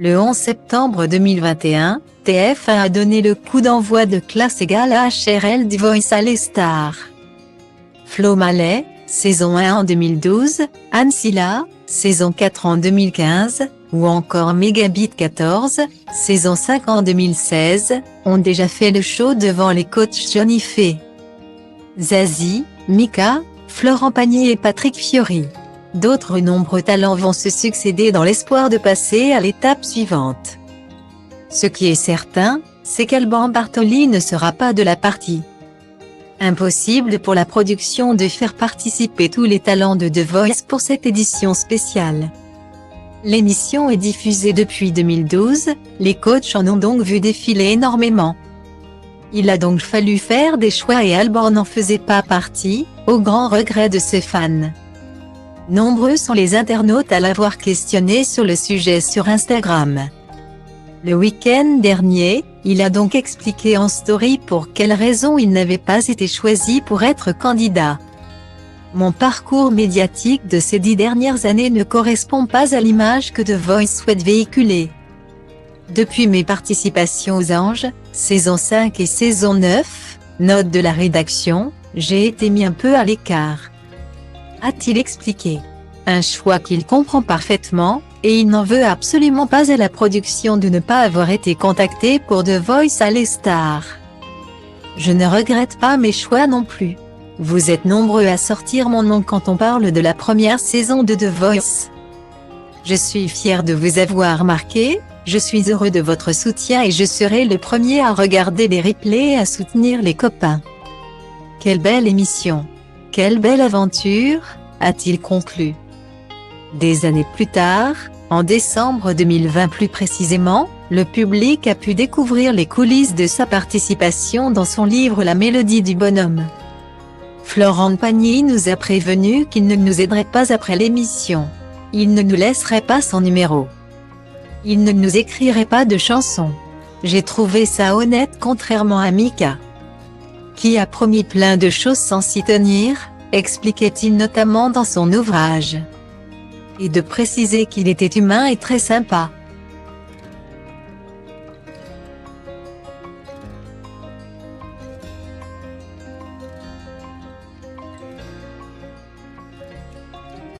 Le 11 septembre 2021, TF1 a donné le coup d'envoi de Classe égale HRL The Voice à les stars. Flo Mallet, saison 1 en 2012, Anne Silla, saison 4 en 2015, ou encore Megabit 14, saison 5 en 2016, ont déjà fait le show devant les coachs Johnny Fay, Zazie, Mika, Florent Pagny et Patrick Fiori. D'autres nombreux talents vont se succéder dans l'espoir de passer à l'étape suivante. Ce qui est certain, c'est qu'Alban Bartoli ne sera pas de la partie. Impossible pour la production de faire participer tous les talents de The Voice pour cette édition spéciale. L'émission est diffusée depuis 2012, les coachs en ont donc vu défiler énormément. Il a donc fallu faire des choix et Alban n'en faisait pas partie, au grand regret de ses fans. Nombreux sont les internautes à l'avoir questionné sur le sujet sur Instagram. Le week-end dernier, il a donc expliqué en story pour quelles raisons il n'avait pas été choisi pour être candidat. Mon parcours médiatique de ces 10 dernières années ne correspond pas à l'image que The Voice souhaite véhiculer. Depuis mes participations aux Anges, saison 5 et saison 9, note de la rédaction, j'ai été mis un peu à l'écart. A-t-il expliqué. Un choix qu'il comprend parfaitement, et il n'en veut absolument pas à la production de ne pas avoir été contacté pour The Voice à les stars. Je ne regrette pas mes choix non plus. Vous êtes nombreux à sortir mon nom quand on parle de la première saison de The Voice. Je suis fier de vous avoir marqué, je suis heureux de votre soutien et je serai le premier à regarder les replays et à soutenir les copains. Quelle belle émission! Quelle belle aventure, a-t-il conclu. Des années plus tard, en décembre 2020 plus précisément, le public a pu découvrir les coulisses de sa participation dans son livre La Mélodie du Bonhomme. Florent Pagny nous a prévenu qu'il ne nous aiderait pas après l'émission. Il ne nous laisserait pas son numéro. Il ne nous écrirait pas de chansons. J'ai trouvé ça honnête contrairement à Mika, qui a promis plein de choses sans s'y tenir, expliquait-il notamment dans son ouvrage. Et de préciser qu'il était humain et très sympa.